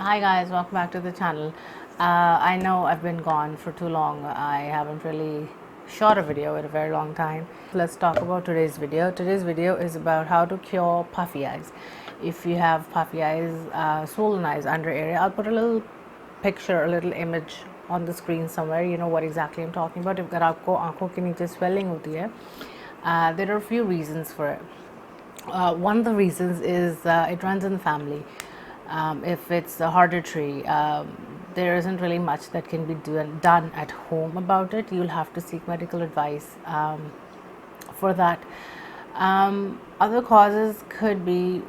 Hi guys, welcome back to the channel. I know I've been gone for too long. I haven't really shot a video in a very long time. Let's talk about today's video. Today's video is about how to cure puffy eyes. If you have puffy eyes, swollen eyes under area, I'll put a little picture, a little image on the screen somewhere. You know what exactly I'm talking about. If आपको आंखों के नीचे swelling होती है, there are a few reasons for it. One of the reasons is it runs in the family. If it's a hereditary, there isn't really much that can be done at home about it. You'll have to seek medical advice for that. Other causes could be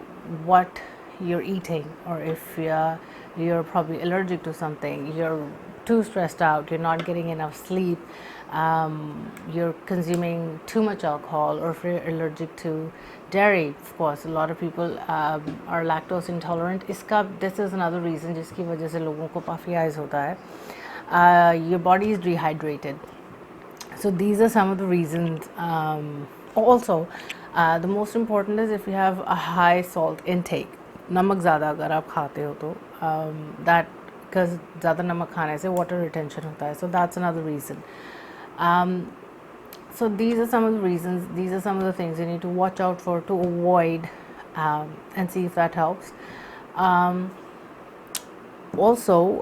what you're eating, or if you're probably allergic to something, you're too stressed out, you're not getting enough sleep, you're consuming too much alcohol, or if you're allergic to dairy. Of course, a lot of people are lactose intolerant. This is another reason जिसकी वजह से लोगों को puffy eyes होता है. Your body is dehydrated. So these are some of the reasons. Also, the most important is if you have a high salt intake. नमक ज़्यादा अगर आप खाते हो तो that, because ज़्यादा नमक खाने से water retention होता है. So that's another reason. So these are some of the reasons, these are some of the things you need to watch out for to avoid, and see if that helps. Also,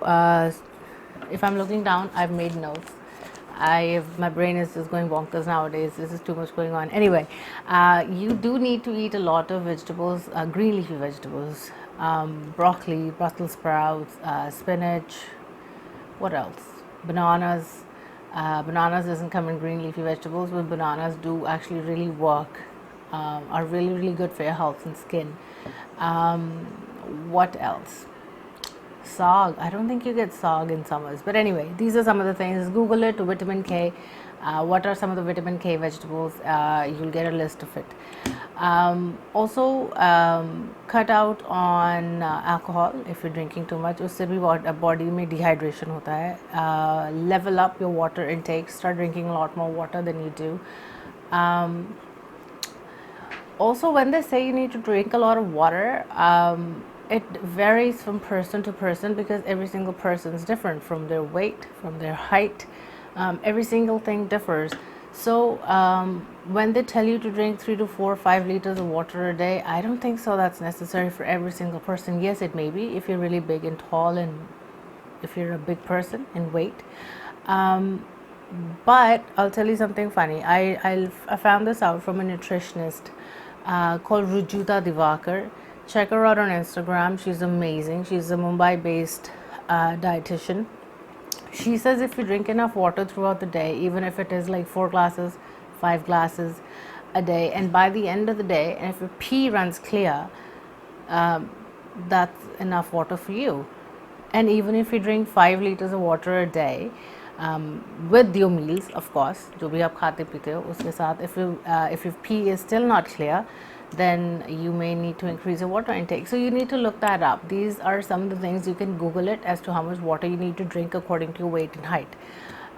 if I'm looking down, I've made notes. My brain is just going bonkers nowadays. This is too much going on. Anyway, you do need to eat a lot of vegetables, green leafy vegetables, broccoli, Brussels sprouts, spinach. What else? Bananas. Bananas doesn't come in green leafy vegetables, but bananas do actually really work, are really good for your health and skin. What else? Saag. I don't think you get saag in summers, but anyway, these are some of the things. Google it. Vitamin K. What are some of the vitamin K vegetables? You'll get a list of it. Also, cut out on alcohol if you're drinking too much. उससे भी body में dehydration होता है. Level up your water intake. Start drinking a lot more water than you do. Also, when they say you need to drink a lot of water, it varies from person to person because every single person is different, from their weight, from their height. Every single thing differs. So when they tell you to drink 3 to 4 5 liters of water a day, I don't think so that's necessary for every single person. Yes, it may be if you're really big and tall, and if you're a big person in weight. But I'll tell you something funny. I found this out from a nutritionist called Rujuta Divakar. Check her out on Instagram. She's amazing. She's a Mumbai-based dietitian. She says if you drink enough water throughout the day, even if it is like 4 glasses, 5 glasses a day, and by the end of the day, and if your pee runs clear, that's enough water for you. And even if you drink 5 liters of water a day, with your meals, of course, जो भी आप खाते पीते हो उसके साथ, if your pee is still not clear, then you may need to increase your water intake. So you need to look that up. These are some of the things. You can Google it as to how much water you need to drink according to your weight and height.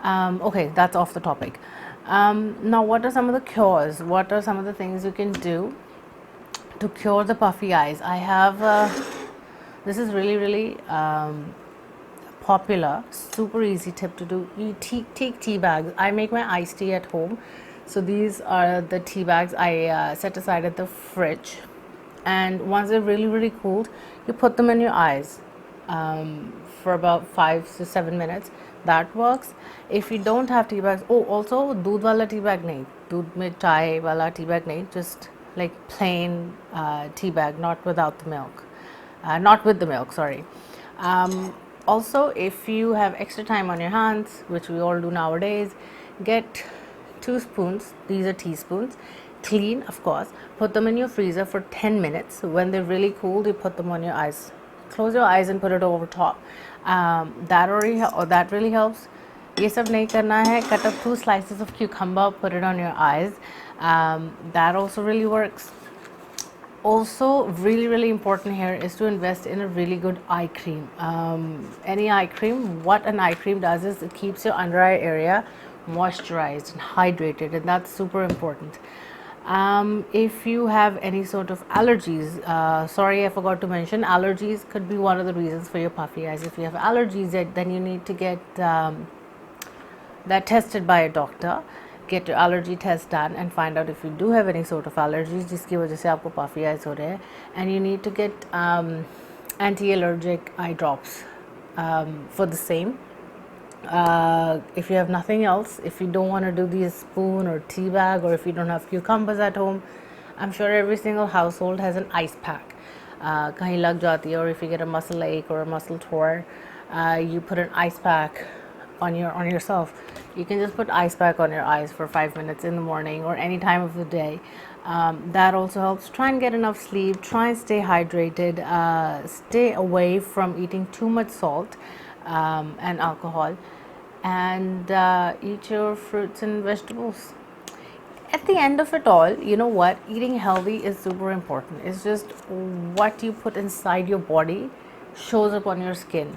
Okay, that's off the topic. Now, what are some of the cures? What are some of the things you can do to cure the puffy eyes? I have this is really popular, super easy tip to do. You take tea bags. I make my iced tea at home. So these are the tea bags I set aside at the fridge, and once they're really cooled, you put them in your eyes for about 5 to 7 minutes. That works. If you don't have tea bags, also दूध वाला tea bag नहीं, दूध में चाय वाला tea bag नहीं, just like plain tea bag, not without the milk, not with the milk, sorry. Also, if you have extra time on your hands, which we all do nowadays, get 2 spoons, these are teaspoons, clean of course, put them in your freezer for 10 minutes. When they're really cooled, you put them on your eyes. Close your eyes and put it over top. That really helps. ये सब नहीं करना है. Cut up 2 slices of cucumber, put it on your eyes. That also really works. Also, really important here is to invest in a really good eye cream. Any eye cream. What an eye cream does is it keeps your under eye area moisturized and hydrated, and that's super important. If you have any sort of allergies, sorry, I forgot to mention, allergies could be one of the reasons for your puffy eyes. If you have allergies, then you need to get that tested by a doctor. Get your allergy test done and find out if you do have any sort of allergies जिसकी वजह से आपको puffy eyes हो रहे हैं, and you need to get anti-allergic eye drops for the same. If you have nothing else, if you don't want to do the spoon or tea bag, or if you don't have cucumbers at home, I'm sure every single household has an ice pack. कहीं लग जाती है, or if you get a muscle ache or a muscle tore, you put an ice pack on yourself. You can just put ice pack on your eyes for 5 minutes in the morning or any time of the day. That also helps. Try and get enough sleep. Try and stay hydrated. Stay away from eating too much salt and alcohol, and eat your fruits and vegetables. At the end of it all, you know what? Eating healthy is super important. It's just what you put inside your body shows up on your skin.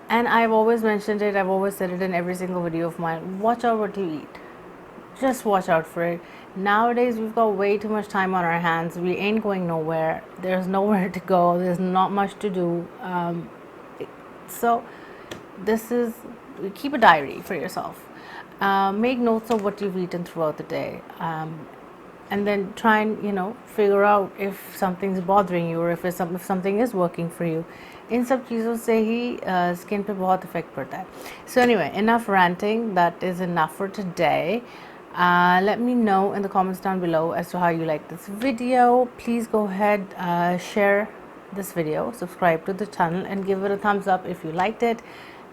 And I've always mentioned it, I've always said it in every single video of mine. Watch out what you eat. Just watch out for it. Nowadays, we've got way too much time on our hands. We ain't going nowhere. There's nowhere to go. There's not much to do. So keep a diary for yourself. Make notes of what you've eaten throughout the day, and then try and figure out if something's bothering you, or if something is working for you. इन सब चीज़ों से ही skin पे बहुत effect पड़ता है. So anyway, enough ranting. That is enough for today. Let me know in the comments down below as to how you like this video. Please go ahead, share this video, subscribe to the channel, and give it a thumbs up if you liked it.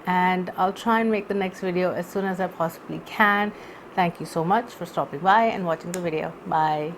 And I'll try and make the next video as soon as I possibly can. Thank you so much for stopping by and watching the video. Bye.